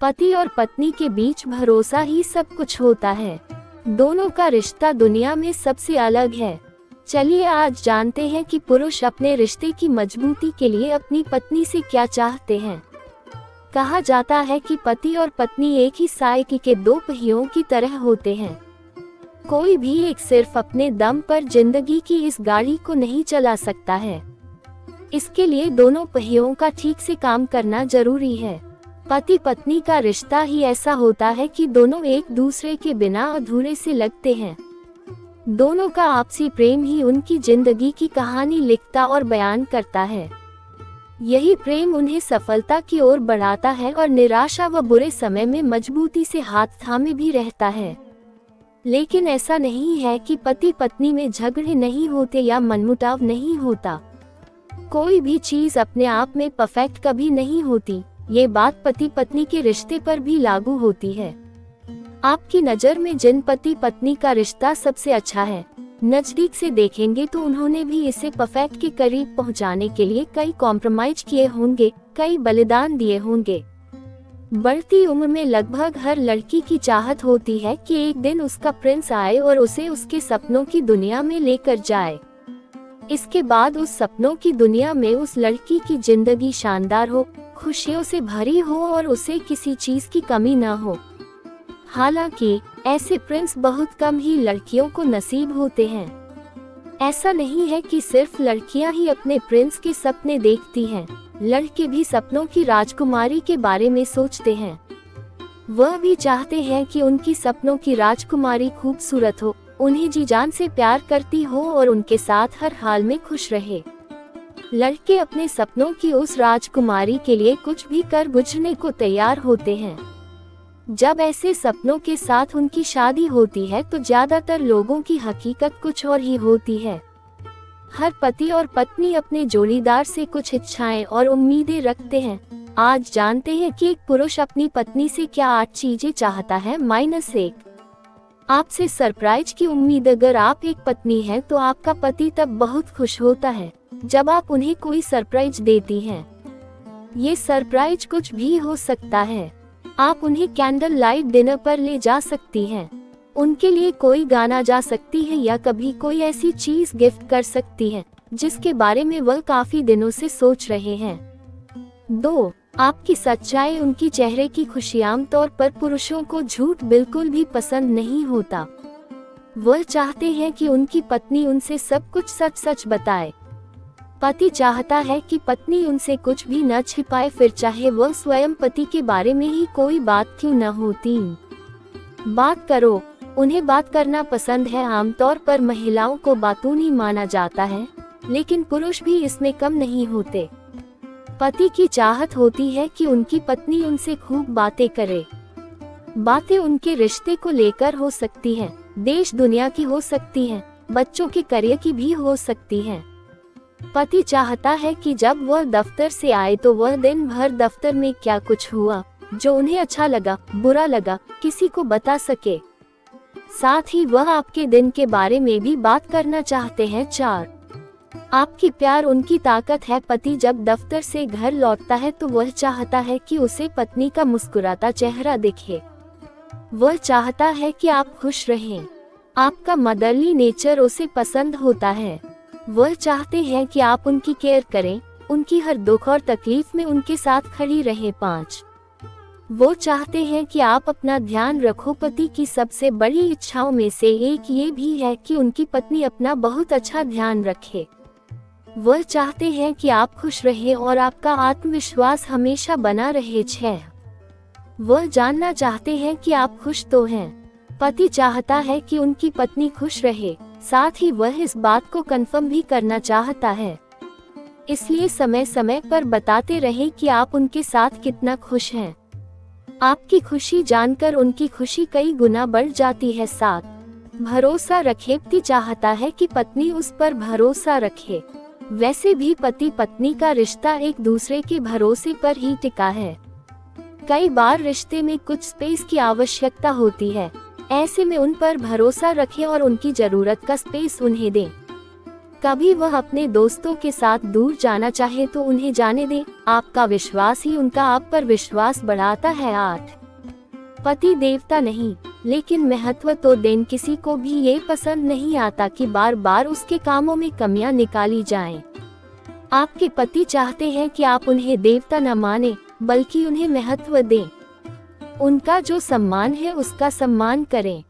पति और पत्नी के बीच भरोसा ही सब कुछ होता है। दोनों का रिश्ता दुनिया में सबसे अलग है। चलिए आज जानते हैं कि पुरुष अपने रिश्ते की मजबूती के लिए अपनी पत्नी से क्या चाहते हैं। कहा जाता है कि पति और पत्नी एक ही साइकिल के दो पहियों की तरह होते हैं। कोई भी एक सिर्फ अपने दम पर जिंदगी की इस गाड़ी को नहीं चला सकता है। इसके लिए दोनों पहियों का ठीक से काम करना जरूरी है। पति पत्नी का रिश्ता ही ऐसा होता है कि दोनों एक दूसरे के बिना अधूरे से लगते हैं। दोनों का आपसी प्रेम ही उनकी जिंदगी की कहानी लिखता और बयान करता है। यही प्रेम उन्हें सफलता की ओर बढ़ाता है और निराशा व बुरे समय में मजबूती से हाथ थामे भी रहता है। लेकिन ऐसा नहीं है कि पति पत्नी में झगड़े नहीं होते या मनमुटाव नहीं होता। कोई भी चीज अपने आप में परफेक्ट कभी नहीं होती। ये बात पति पत्नी के रिश्ते पर भी लागू होती है। आपकी नज़र में जिन पति पत्नी का रिश्ता सबसे अच्छा है, नजदीक से देखेंगे तो उन्होंने भी इसे परफेक्ट के करीब पहुंचाने के लिए कई कॉम्प्रोमाइज किए होंगे, कई बलिदान दिए होंगे। बढ़ती उम्र में लगभग हर लड़की की चाहत होती है कि एक दिन उसका प्रिंस आए और उसे उसके सपनों की दुनिया में लेकर जाए। इसके बाद उस सपनों की दुनिया में उस लड़की की जिंदगी शानदार हो, खुशियों से भरी हो और उसे किसी चीज की कमी न हो। हालांकि ऐसे प्रिंस बहुत कम ही लड़कियों को नसीब होते हैं। ऐसा नहीं है कि सिर्फ लड़कियां ही अपने प्रिंस के सपने देखती हैं, लड़के भी सपनों की राजकुमारी के बारे में सोचते हैं। वह भी चाहते हैं कि उनकी सपनों की राजकुमारी खूबसूरत हो, उन्हें जी जान से प्यार करती हो और उनके साथ हर हाल में खुश रहे। लड़के अपने सपनों की उस राजकुमारी के लिए कुछ भी कर गुजरने को तैयार होते हैं। जब ऐसे सपनों के साथ उनकी शादी होती है तो ज्यादातर लोगों की हकीकत कुछ और ही होती है। हर पति और पत्नी अपने जोड़ीदार से कुछ इच्छाएं और उम्मीदें रखते हैं। आज जानते हैं कि एक पुरुष अपनी पत्नी से क्या 8 चीजें चाहता है। -1, आपसे सरप्राइज की उम्मीद। अगर आप एक पत्नी हैं तो आपका पति तब बहुत खुश होता है जब आप उन्हें कोई सरप्राइज देती हैं। ये सरप्राइज कुछ भी हो सकता है। आप उन्हें कैंडल लाइट डिनर पर ले जा सकती हैं, उनके लिए कोई गाना जा सकती है या कभी कोई ऐसी चीज गिफ्ट कर सकती हैं जिसके बारे में वह काफी दिनों से सोच रहे हैं। 2, आपकी सच्चाई। उनकी चेहरे की खुशी। आमतौर पर पुरुषों को झूठ बिल्कुल भी पसंद नहीं होता। वह चाहते हैं कि उनकी पत्नी उनसे सब कुछ सच सच बताए। पति चाहता है कि पत्नी उनसे कुछ भी न छिपाए, फिर चाहे वह स्वयं पति के बारे में ही कोई बात क्यों न हो। 3, बात करो। उन्हें बात करना पसंद है। आमतौर पर महिलाओं को बातूनी माना जाता है, लेकिन पुरुष भी इसमें कम नहीं होते। पति की चाहत होती है कि उनकी पत्नी उनसे खूब बातें करे। बातें उनके रिश्ते को लेकर हो सकती हैं, देश दुनिया की हो सकती हैं, बच्चों के करियर की भी हो सकती हैं। पति चाहता है कि जब वह दफ्तर से आए तो वह दिन भर दफ्तर में क्या कुछ हुआ, जो उन्हें अच्छा लगा, बुरा लगा, किसी को बता सके। साथ ही वह आपके दिन के बारे में भी बात करना चाहते हैं। 4, आपकी प्यार उनकी ताकत है। पति जब दफ्तर से घर लौटता है तो वह चाहता है कि उसे पत्नी का मुस्कुराता चेहरा दिखे। वह चाहता है कि आप खुश रहें। आपका मदरली नेचर उसे पसंद होता है। वह चाहते हैं कि आप उनकी केयर करें, उनकी हर दुख और तकलीफ में उनके साथ खड़ी रहें। 5, वो चाहते हैं कि आप अपना ध्यान रखो। पति की सबसे बड़ी इच्छाओं में से एक ये भी है कि उनकी पत्नी अपना बहुत अच्छा ध्यान रखे। वह चाहते हैं कि आप खुश रहें और आपका आत्मविश्वास हमेशा बना रहे। 6, वह जानना चाहते हैं कि आप खुश तो हैं। पति चाहता है कि उनकी पत्नी खुश रहे, साथ ही वह इस बात को कंफर्म भी करना चाहता है। इसलिए समय समय पर बताते रहें कि आप उनके साथ कितना खुश हैं। आपकी खुशी जानकर उनकी खुशी कई गुना बढ़ जाती है। 7, भरोसा रखे। पति चाहता है कि पत्नी उस पर भरोसा रखे। वैसे भी पति पत्नी का रिश्ता एक दूसरे के भरोसे पर ही टिका है। कई बार रिश्ते में कुछ स्पेस की आवश्यकता होती है, ऐसे में उन पर भरोसा रखें और उनकी जरूरत का स्पेस उन्हें दें। कभी वह अपने दोस्तों के साथ दूर जाना चाहे तो उन्हें जाने दें, आपका विश्वास ही उनका आप पर विश्वास बढ़ाता है। 8 पति देवता नहीं, लेकिन महत्व तो दें। किसी को भी ये पसंद नहीं आता कि बार बार उसके कामों में कमियां निकाली जाएं। आपके पति चाहते हैं कि आप उन्हें देवता न माने, बल्कि उन्हें महत्व दें। उनका जो सम्मान है उसका सम्मान करें।